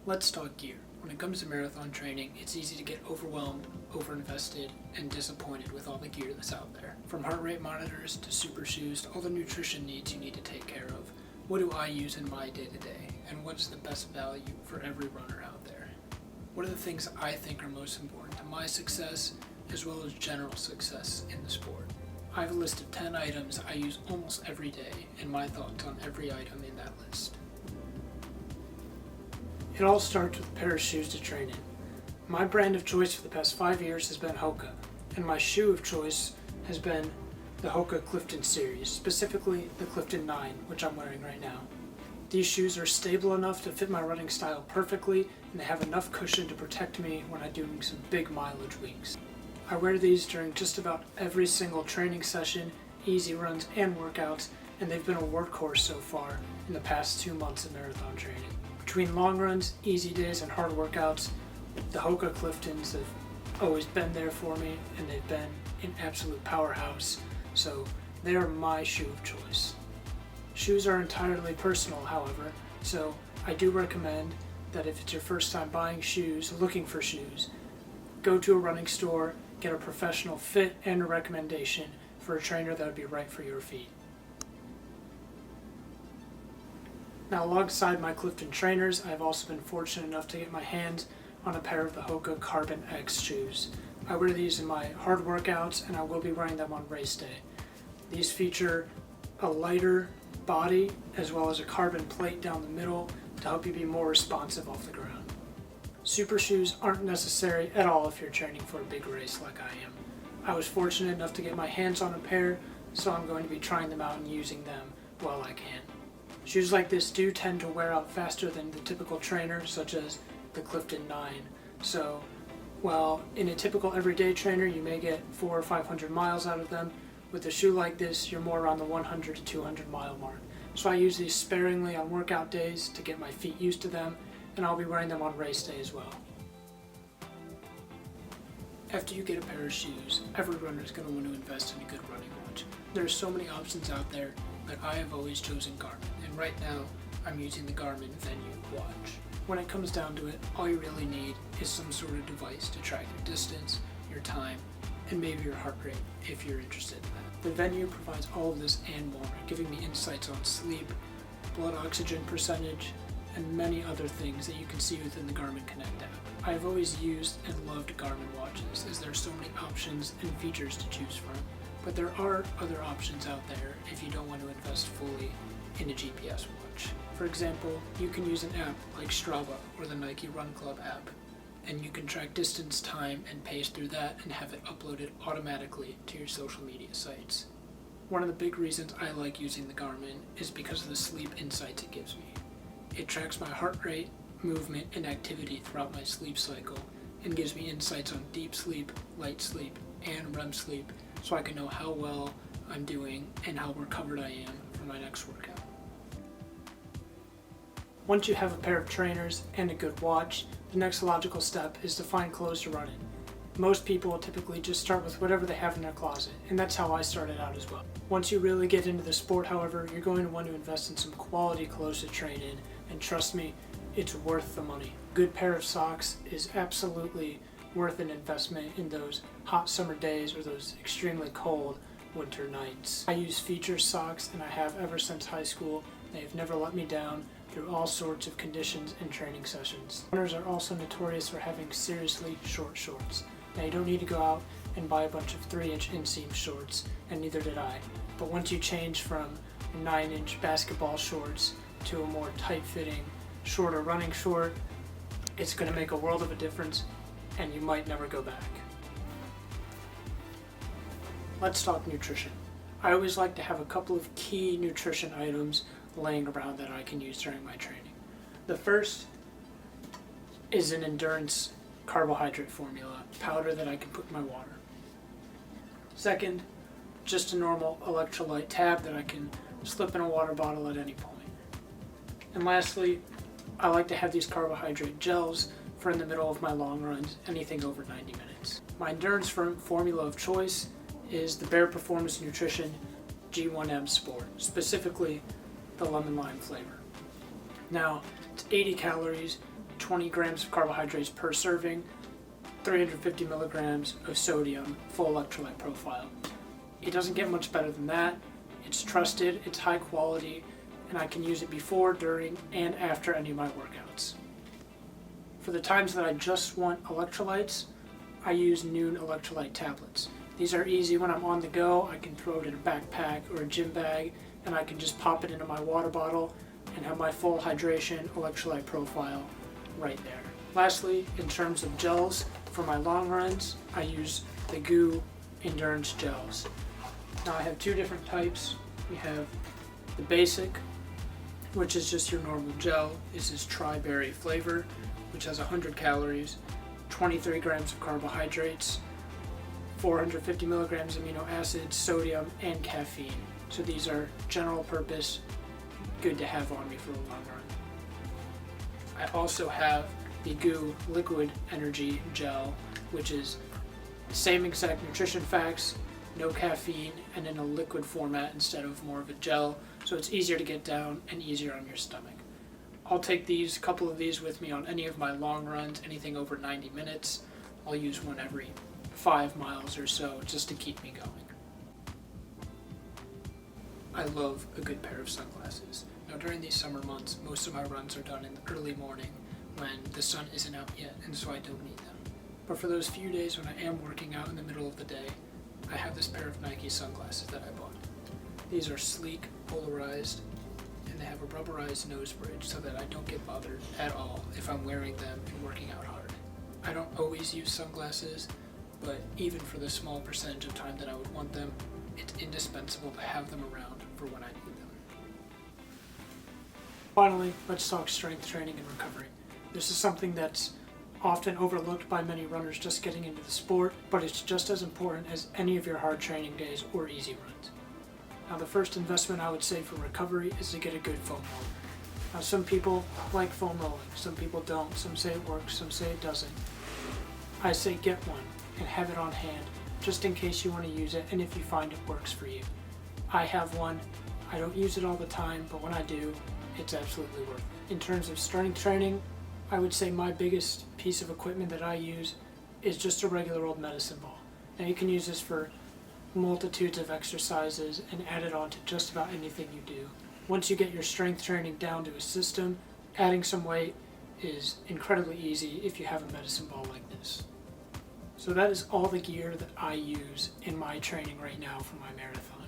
Let's talk gear. When it comes to marathon training, it's easy to get overwhelmed, overinvested, and disappointed with all the gear that's out there. From heart rate monitors to super shoes to all the nutrition needs you need to take care of. What do I use in my day-to-day, and what is the best value for every runner out there? What are the things I think are most important to my success, as well as general success in the sport? I have a list of 10 items I use almost every day, and my thoughts on every item in that list. It all starts with a pair of shoes to train in. My brand of choice for the past 5 years has been Hoka, and my shoe of choice has been the Hoka Clifton series, specifically the Clifton 9, which I'm wearing right now. These shoes are stable enough to fit my running style perfectly, and they have enough cushion to protect me when I'm doing some big mileage weeks. I wear these during just about every single training session, easy runs, and workouts, and they've been a workhorse so far in the past 2 months of marathon training. Between long runs, easy days, and hard workouts, the Hoka Cliftons have always been there for me, and they've been an absolute powerhouse, so they are my shoe of choice. Shoes are entirely personal, however, so I do recommend that if it's your first time buying shoes, looking for shoes, go to a running store, get a professional fit and a recommendation for a trainer that would be right for your feet. Now, alongside my Clifton trainers, I've also been fortunate enough to get my hands on a pair of the Hoka Carbon X shoes. I wear these in my hard workouts, and I will be wearing them on race day. These feature a lighter body as well as a carbon plate down the middle to help you be more responsive off the ground. Super shoes aren't necessary at all if you're training for a big race like I am. I was fortunate enough to get my hands on a pair, so I'm going to be trying them out and using them while I can. Shoes like this do tend to wear out faster than the typical trainer, such as the Clifton 9. So, while in a typical everyday trainer you may get 400 or 500 miles out of them, with a shoe like this you're more around the 100 to 200 mile mark. So I use these sparingly on workout days to get my feet used to them, and I'll be wearing them on race day as well. After you get a pair of shoes, every runner is going to want to invest in a good running watch. There are so many options out there, but I have always chosen Garmin, and right now I'm using the Garmin Venue watch. When it comes down to it, all you really need is some sort of device to track your distance, your time, and maybe your heart rate if you're interested in that. The Venue provides all of this and more, giving me insights on sleep, blood oxygen percentage, and many other things that you can see within the Garmin Connect app. I have always used and loved Garmin watches as there are so many options and features to choose from, but there are other options out there if you don't want to invest fully in a GPS watch. For example, you can use an app like Strava or the Nike Run Club app, and you can track distance, time, and pace through that and have it uploaded automatically to your social media sites. One of the big reasons I like using the Garmin is because of the sleep insights it gives me. It tracks my heart rate, movement, and activity throughout my sleep cycle and gives me insights on deep sleep, light sleep, and REM sleep so I can know how well I'm doing and how recovered I am for my next workout. Once you have a pair of trainers and a good watch, the next logical step is to find clothes to run in. Most people will typically just start with whatever they have in their closet, and that's how I started out as well. Once you really get into the sport, however, you're going to want to invest in some quality clothes to train in, and trust me, it's worth the money. A good pair of socks is absolutely worth an investment in those hot summer days or those extremely cold winter nights. I use Features socks, and I have ever since high school. They have never let me down through all sorts of conditions and training sessions. Runners are also notorious for having seriously short shorts. Now, you don't need to go out and buy a bunch of 3-inch inseam shorts, and neither did I. But once you change from 9-inch basketball shorts to a more tight-fitting, shorter running short, it's going to make a world of a difference, and you might never go back. Let's talk nutrition. I always like to have a couple of key nutrition items laying around that I can use during my training. The first is an endurance carbohydrate formula powder that I can put in my water. Second, just a normal electrolyte tab that I can slip in a water bottle at any point. And lastly, I like to have these carbohydrate gels for in the middle of my long runs, anything over 90 minutes. My endurance formula of choice is the Bare Performance Nutrition G1M Sport, specifically the lemon lime flavor. Now, it's 80 calories, 20 grams of carbohydrates per serving, 350 milligrams of sodium, full electrolyte profile. It doesn't get much better than that. It's trusted, it's high quality, and I can use it before, during, and after any of my workouts. For the times that I just want electrolytes, I use Noon electrolyte tablets. These are easy when I'm on the go. I can throw it in a backpack or a gym bag, and I can just pop it into my water bottle and have my full hydration electrolyte profile right there. Lastly, in terms of gels, for my long runs, I use the GU endurance gels. Now I have two different types. We have the basic, which is just your normal gel. This is tri-berry flavor, which has 100 calories, 23 grams of carbohydrates, 450 milligrams amino acids, sodium, and caffeine. So these are general purpose, good to have on me for a long run. I also have the GU liquid energy gel, which is the same exact nutrition facts, no caffeine, and in a liquid format instead of more of a gel, so it's easier to get down and easier on your stomach. I'll take a couple of these with me on any of my long runs, anything over 90 minutes. I'll use one every 5 miles or so just to keep me going. I love a good pair of sunglasses. Now during these summer months, most of my runs are done in the early morning when the sun isn't out yet, and so I don't need them. But for those few days when I am working out in the middle of the day, I have this pair of Nike sunglasses that I bought. These are sleek, polarized, and they have a rubberized nose bridge so that I don't get bothered at all if I'm wearing them and working out hard. I don't always use sunglasses, but even for the small percentage of time that I would want them, it's indispensable to have them around for when I need them. Finally, let's talk strength training and recovery. This is something that's often overlooked by many runners just getting into the sport, but it's just as important as any of your hard training days or easy runs. Now the first investment I would say for recovery is to get a good foam roller. Now some people like foam rolling, some people don't, some say it works, some say it doesn't. I say get one and have it on hand just in case you want to use it and if you find it works for you. I have one. I don't use it all the time, but when I do, it's absolutely worth it. In terms of strength training, I would say my biggest piece of equipment that I use is just a regular old medicine ball. Now you can use this for multitudes of exercises and add it on to just about anything you do. Once you get your strength training down to a system, adding some weight is incredibly easy if you have a medicine ball like this. So that is all the gear that I use in my training right now for my marathon.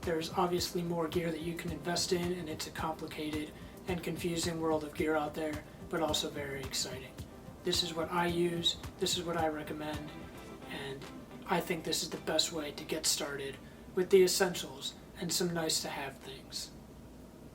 There's obviously more gear that you can invest in, and it's a complicated and confusing world of gear out there, but also very exciting. This is what I use, this is what I recommend, and I think this is the best way to get started with the essentials and some nice to have things.